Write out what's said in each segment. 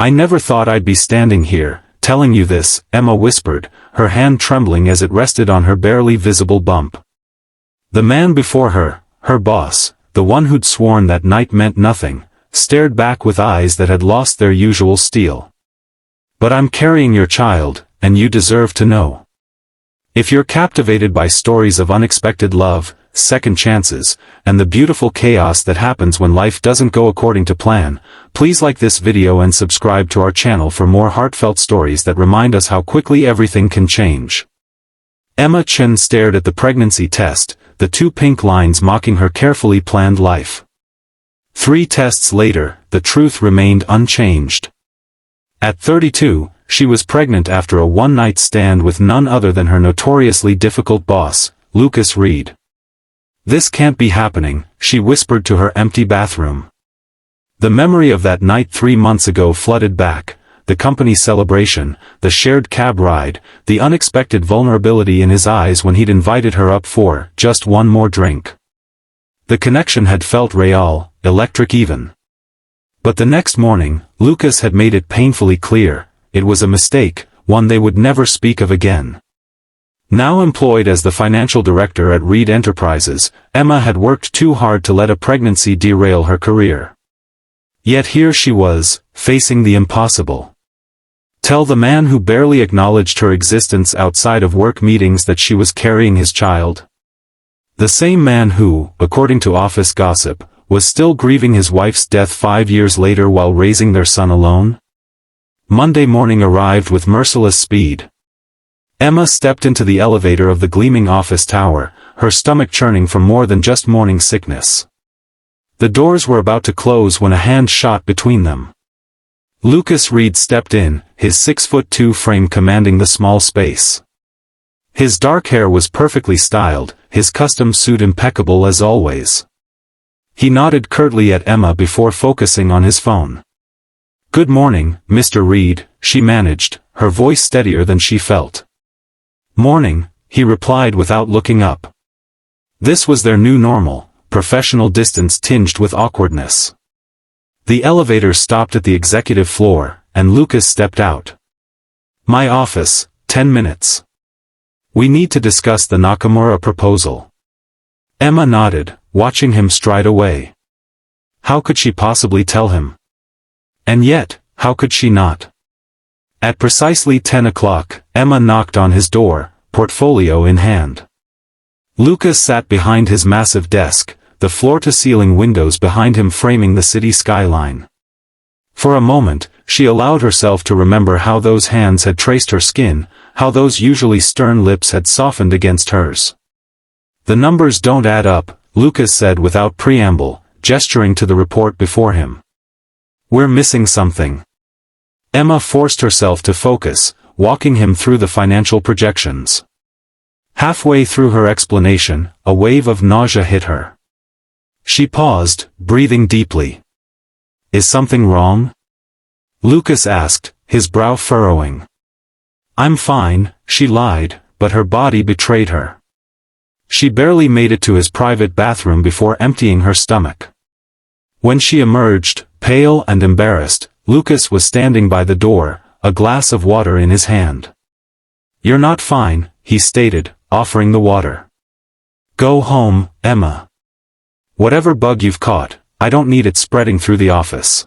I never thought I'd be standing here, telling you this, Emma whispered, her hand trembling as it rested on her barely visible bump. The man before her, her boss, the one who'd sworn that night meant nothing, stared back with eyes that had lost their usual steel. But I'm carrying your child, and you deserve to know. If you're captivated by stories of unexpected love, second chances, and the beautiful chaos that happens when life doesn't go according to plan, please like this video and subscribe to our channel for more heartfelt stories that remind us how quickly everything can change. Emma Chen stared at the pregnancy test, the two pink lines mocking her carefully planned life. 3 tests later, the truth remained unchanged. At 32, she was pregnant after a one-night stand with none other than her notoriously difficult boss, Lucas Reed. This can't be happening, she whispered to her empty bathroom. The memory of that night 3 months ago flooded back, the company celebration, the shared cab ride, the unexpected vulnerability in his eyes when he'd invited her up for just one more drink. The connection had felt real, electric even. But the next morning, Lucas had made it painfully clear, it was a mistake, one they would never speak of again. Now employed as the financial director at Reed Enterprises, Emma had worked too hard to let a pregnancy derail her career. Yet here she was, facing the impossible. Tell the man who barely acknowledged her existence outside of work meetings that she was carrying his child. The same man who, according to office gossip, was still grieving his wife's death 5 years later while raising their son alone. Monday morning arrived with merciless speed. Emma stepped into the elevator of the gleaming office tower, her stomach churning from more than just morning sickness. The doors were about to close when a hand shot between them. Lucas Reed stepped in, his 6'2" frame commanding the small space. His dark hair was perfectly styled, his custom suit impeccable as always. He nodded curtly at Emma before focusing on his phone. "Good morning, Mr. Reed," she managed, her voice steadier than she felt. "Morning," he replied without looking up. This was their new normal, professional distance tinged with awkwardness. The elevator stopped at the executive floor, and Lucas stepped out. "My office, 10 minutes. We need to discuss the Nakamura proposal." Emma nodded, watching him stride away. How could she possibly tell him? And yet, how could she not? At precisely 10 o'clock, Emma knocked on his door, portfolio in hand. Lucas sat behind his massive desk, the floor-to-ceiling windows behind him framing the city skyline. For a moment, she allowed herself to remember how those hands had traced her skin, how those usually stern lips had softened against hers. "The numbers don't add up," Lucas said without preamble, gesturing to the report before him. "We're missing something." Emma forced herself to focus, walking him through the financial projections. Halfway through her explanation, a wave of nausea hit her. She paused, breathing deeply. "Is something wrong?" Lucas asked, his brow furrowing. "I'm fine," she lied, but her body betrayed her. She barely made it to his private bathroom before emptying her stomach. When she emerged, pale and embarrassed, Lucas was standing by the door, a glass of water in his hand. "You're not fine," he stated, offering the water. "Go home, Emma. Whatever bug you've caught, I don't need it spreading through the office."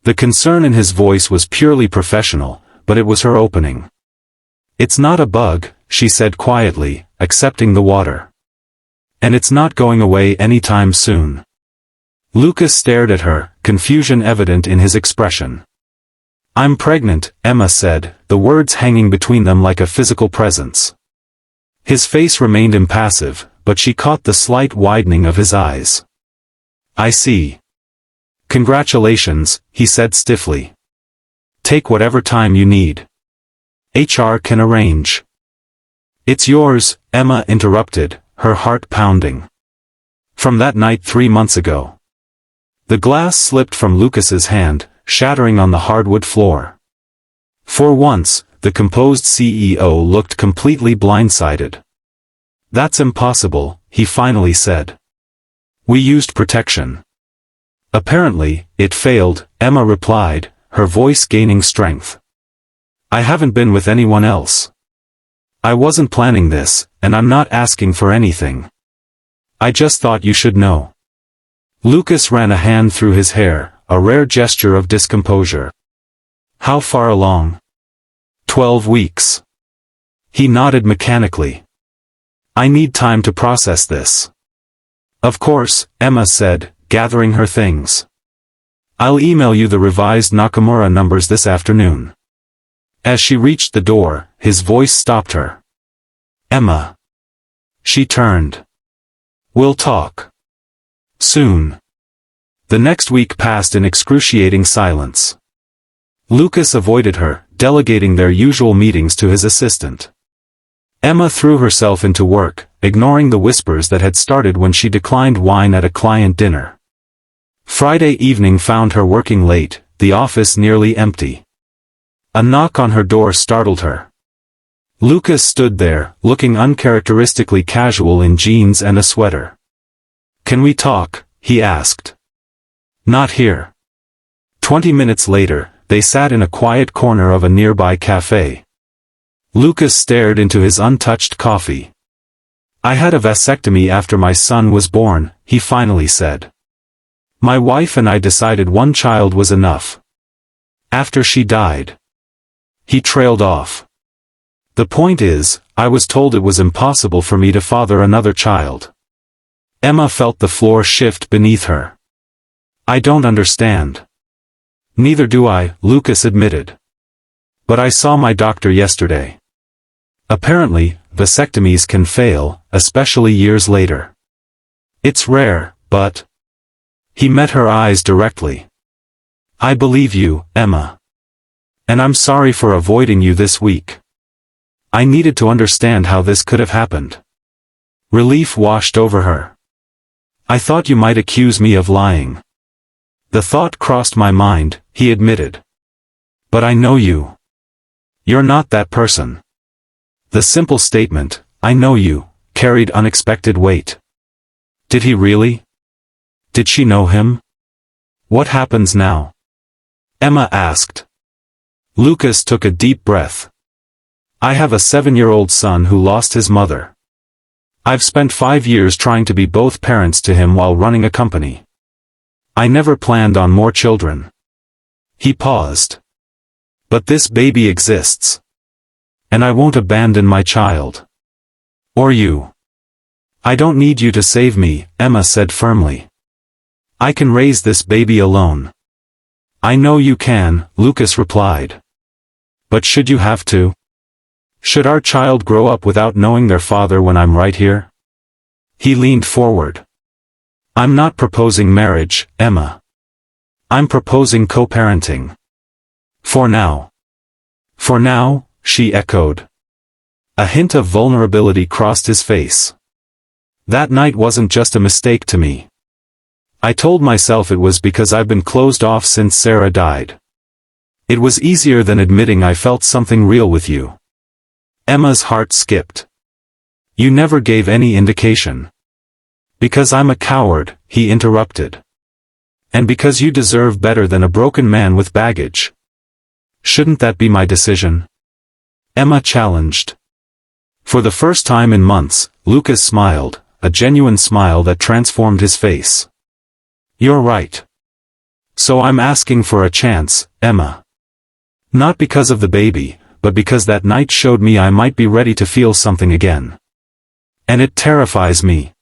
The concern in his voice was purely professional, but it was her opening. "It's not a bug," she said quietly, accepting the water. "And it's not going away anytime soon." Lucas stared at her, confusion evident in his expression. "I'm pregnant," Emma said, the words hanging between them like a physical presence. His face remained impassive, but she caught the slight widening of his eyes. "I see. Congratulations," he said stiffly. "Take whatever time you need. HR can arrange." "It's yours," Emma interrupted, her heart pounding. From that night 3 months ago. The glass slipped from Lucas's hand, shattering on the hardwood floor. For once, the composed CEO looked completely blindsided. "That's impossible," he finally said. "We used protection." "Apparently, it failed," Emma replied, her voice gaining strength. I haven't been with anyone else. I wasn't planning this, and I'm not asking for anything. I just thought you should know. Lucas ran a hand through his hair, a rare gesture of discomposure. How far along? 12 weeks. He nodded mechanically. I need time to process this. Of course, Emma said, gathering her things. I'll email you the revised Nakamura numbers this afternoon. As she reached the door, his voice stopped her. Emma. She turned. We'll talk. Soon. The next week passed in excruciating silence. Lucas avoided her, delegating their usual meetings to his assistant. Emma threw herself into work, ignoring the whispers that had started when she declined wine at a client dinner. Friday evening found her working late, the office nearly empty. A knock on her door startled her. Lucas stood there, looking uncharacteristically casual in jeans and a sweater. Can we talk? He asked. Not here. 20 minutes later, they sat in a quiet corner of a nearby cafe. Lucas stared into his untouched coffee. I had a vasectomy after my son was born, he finally said. My wife and I decided one child was enough. After she died. He trailed off. The point is, I was told it was impossible for me to father another child. Emma felt the floor shift beneath her. I don't understand. Neither do I, Lucas admitted. But I saw my doctor yesterday. Apparently, vasectomies can fail, especially years later. It's rare, but... He met her eyes directly. I believe you, Emma. And I'm sorry for avoiding you this week. I needed to understand how this could have happened. Relief washed over her. I thought you might accuse me of lying. The thought crossed my mind, he admitted. But I know you. You're not that person. The simple statement, I know you, carried unexpected weight. Did he really? Did she know him? What happens now? Emma asked. Lucas took a deep breath. I have a 7-year-old son who lost his mother. I've spent 5 years trying to be both parents to him while running a company. I never planned on more children. He paused. But this baby exists. And I won't abandon my child. Or you. I don't need you to save me, Emma said firmly. I can raise this baby alone. I know you can, Lucas replied. But should you have to? Should our child grow up without knowing their father when I'm right here? He leaned forward. I'm not proposing marriage, Emma. I'm proposing co-parenting. For now. For now, she echoed. A hint of vulnerability crossed his face. That night wasn't just a mistake to me. I told myself it was because I've been closed off since Sarah died. It was easier than admitting I felt something real with you. Emma's heart skipped. You never gave any indication. Because I'm a coward, he interrupted. And because you deserve better than a broken man with baggage. Shouldn't that be my decision? Emma challenged. For the first time in months, Lucas smiled, a genuine smile that transformed his face. You're right. So I'm asking for a chance, Emma. Not because of the baby, but because that night showed me I might be ready to feel something again. And it terrifies me.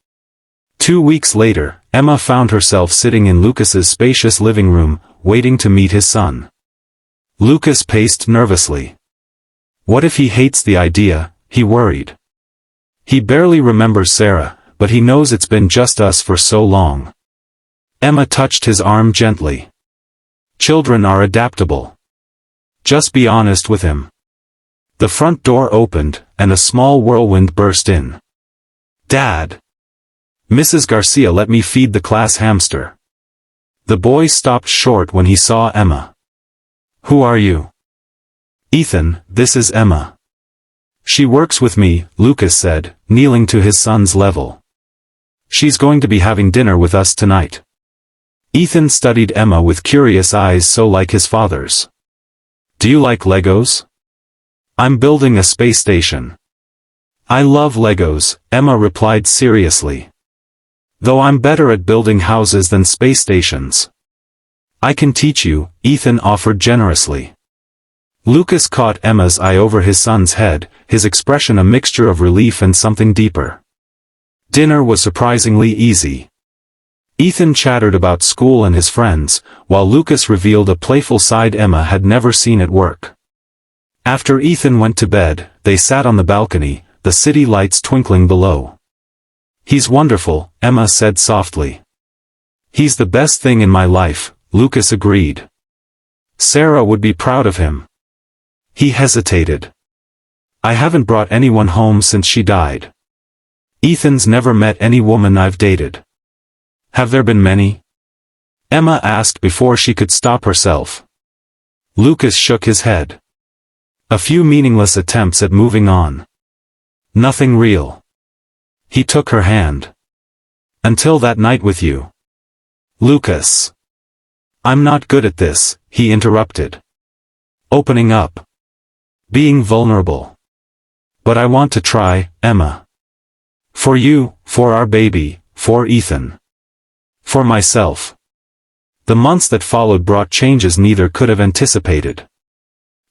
2 weeks later, Emma found herself sitting in Lucas's spacious living room, waiting to meet his son. Lucas paced nervously. What if he hates the idea, he worried. He barely remembers Sarah, but he knows it's been just us for so long. Emma touched his arm gently. Children are adaptable. Just be honest with him. The front door opened, and a small whirlwind burst in. Dad! Mrs. Garcia, let me feed the class hamster. The boy stopped short when he saw Emma. Who are you? Ethan, this is Emma. She works with me, Lucas said, kneeling to his son's level. She's going to be having dinner with us tonight. Ethan studied Emma with curious eyes so like his father's. Do you like Legos? I'm building a space station. I love Legos, Emma replied seriously. Though I'm better at building houses than space stations. I can teach you, Ethan offered generously. Lucas caught Emma's eye over his son's head, his expression a mixture of relief and something deeper. Dinner was surprisingly easy. Ethan chattered about school and his friends, while Lucas revealed a playful side Emma had never seen at work. After Ethan went to bed, they sat on the balcony, the city lights twinkling below. He's wonderful, Emma said softly. He's the best thing in my life, Lucas agreed. Sarah would be proud of him. He hesitated. I haven't brought anyone home since she died. Ethan's never met any woman I've dated. Have there been many? Emma asked before she could stop herself. Lucas shook his head. A few meaningless attempts at moving on. Nothing real. He took her hand. Until that night with you. Lucas. I'm not good at this, he interrupted. Opening up. Being vulnerable. But I want to try, Emma. For you, for our baby, for Ethan. For myself. The months that followed brought changes neither could have anticipated.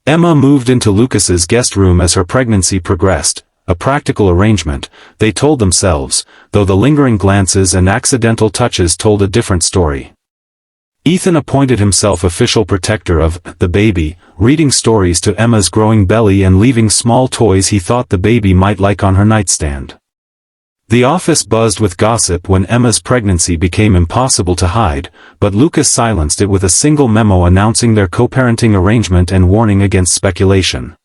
Emma moved into Lucas's guest room as her pregnancy progressed, a practical arrangement, they told themselves, though the lingering glances and accidental touches told a different story. Ethan appointed himself official protector of the baby, reading stories to Emma's growing belly and leaving small toys he thought the baby might like on her nightstand. The office buzzed with gossip when Emma's pregnancy became impossible to hide, but Lucas silenced it with a single memo announcing their co-parenting arrangement and warning against speculation.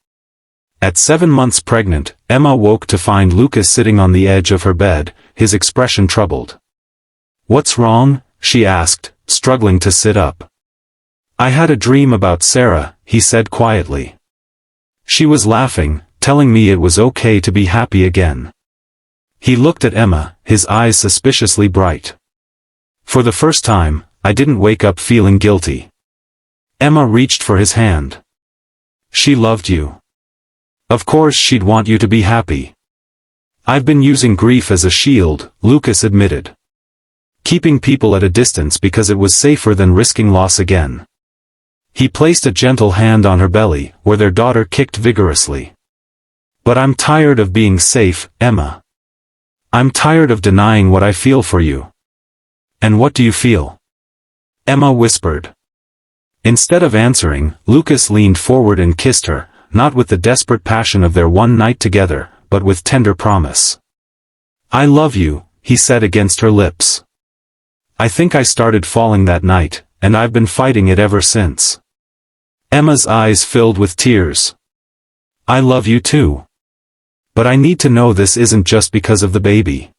At 7 months pregnant, Emma woke to find Lucas sitting on the edge of her bed, his expression troubled. What's wrong? She asked, struggling to sit up. I had a dream about Sarah, he said quietly. She was laughing, telling me it was okay to be happy again. He looked at Emma, his eyes suspiciously bright. For the first time, I didn't wake up feeling guilty. Emma reached for his hand. She loved you. Of course she'd want you to be happy. I've been using grief as a shield, Lucas admitted. Keeping people at a distance because it was safer than risking loss again. He placed a gentle hand on her belly, where their daughter kicked vigorously. But I'm tired of being safe, Emma. I'm tired of denying what I feel for you. And what do you feel? Emma whispered. Instead of answering, Lucas leaned forward and kissed her, not with the desperate passion of their one night together, but with tender promise. I love you, he said against her lips. I think I started falling that night, and I've been fighting it ever since. Emma's eyes filled with tears. I love you too. But I need to know this isn't just because of the baby.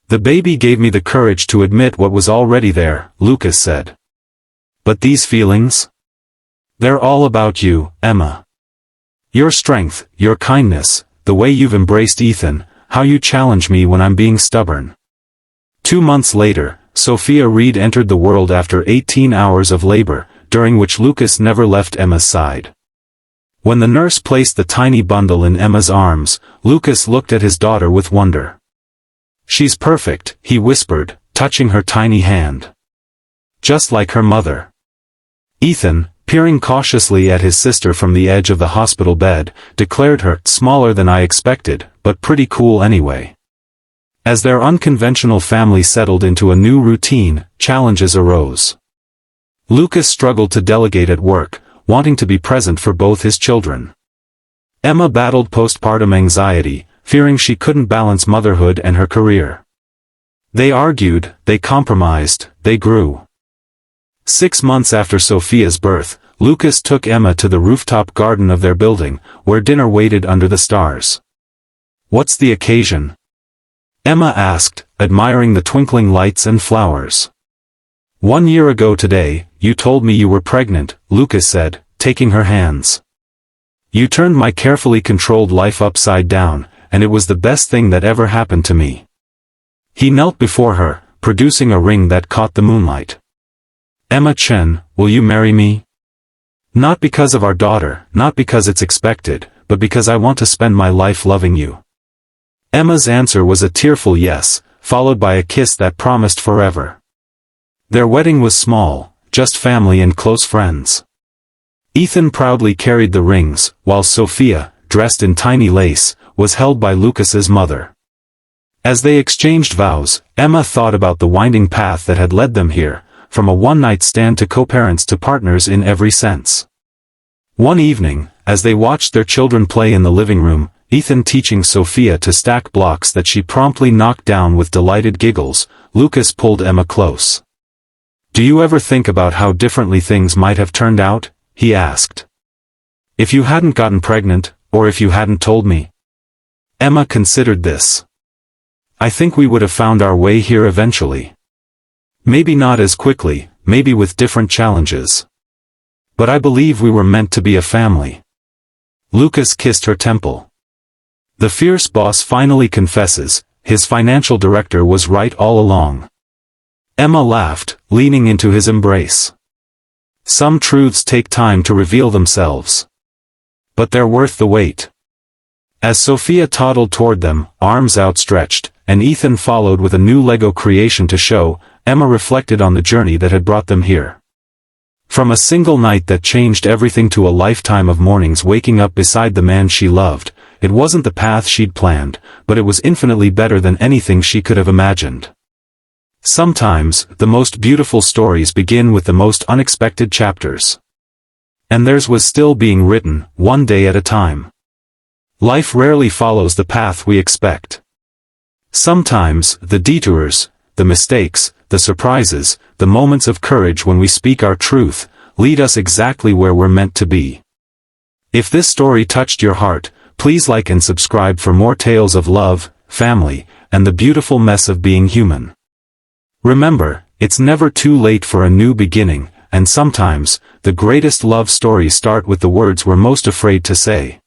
The baby gave me the courage to admit what was already there, Lucas said. But these feelings? They're all about you, Emma. Your strength, your kindness, the way you've embraced Ethan, how you challenge me when I'm being stubborn. 2 months later, Sophia Reed entered the world after 18 hours of labor, during which Lucas never left Emma's side. When the nurse placed the tiny bundle in Emma's arms, Lucas looked at his daughter with wonder. She's perfect, he whispered, touching her tiny hand. Just like her mother. Ethan, peering cautiously at his sister from the edge of the hospital bed, declared her smaller than I expected, but pretty cool anyway. As their unconventional family settled into a new routine, challenges arose. Lucas struggled to delegate at work, wanting to be present for both his children. Emma battled postpartum anxiety, fearing she couldn't balance motherhood and her career. They argued, they compromised, they grew. 6 months after Sophia's birth, Lucas took Emma to the rooftop garden of their building, where dinner waited under the stars. What's the occasion? Emma asked, admiring the twinkling lights and flowers. 1 year ago today, you told me you were pregnant, Lucas said, taking her hands. You turned my carefully controlled life upside down, and it was the best thing that ever happened to me. He knelt before her, producing a ring that caught the moonlight. Emma Chen, will you marry me? Not because of our daughter, not because it's expected, but because I want to spend my life loving you. Emma's answer was a tearful yes, followed by a kiss that promised forever. Their wedding was small, just family and close friends. Ethan proudly carried the rings, while Sophia, dressed in tiny lace, was held by Lucas's mother. As they exchanged vows, Emma thought about the winding path that had led them here, from a one-night stand to co-parents to partners in every sense. One evening, as they watched their children play in the living room, Ethan teaching Sophia to stack blocks that she promptly knocked down with delighted giggles, Lucas pulled Emma close. "Do you ever think about how differently things might have turned out?" he asked. "If you hadn't gotten pregnant, or if you hadn't told me?" Emma considered this. "I think we would have found our way here eventually. Maybe not as quickly, maybe with different challenges. But I believe we were meant to be a family." Lucas kissed her temple. The fierce boss finally confesses, his financial director was right all along. Emma laughed, leaning into his embrace. Some truths take time to reveal themselves. But they're worth the wait. As Sophia toddled toward them, arms outstretched, and Ethan followed with a new Lego creation to show, Emma reflected on the journey that had brought them here. From a single night that changed everything to a lifetime of mornings waking up beside the man she loved, it wasn't the path she'd planned, but it was infinitely better than anything she could have imagined. Sometimes, the most beautiful stories begin with the most unexpected chapters. And theirs was still being written, one day at a time. Life rarely follows the path we expect. Sometimes, the detours, the mistakes, the surprises, the moments of courage when we speak our truth, lead us exactly where we're meant to be. If this story touched your heart, please like and subscribe for more tales of love, family, and the beautiful mess of being human. Remember, it's never too late for a new beginning, and sometimes, the greatest love stories start with the words we're most afraid to say.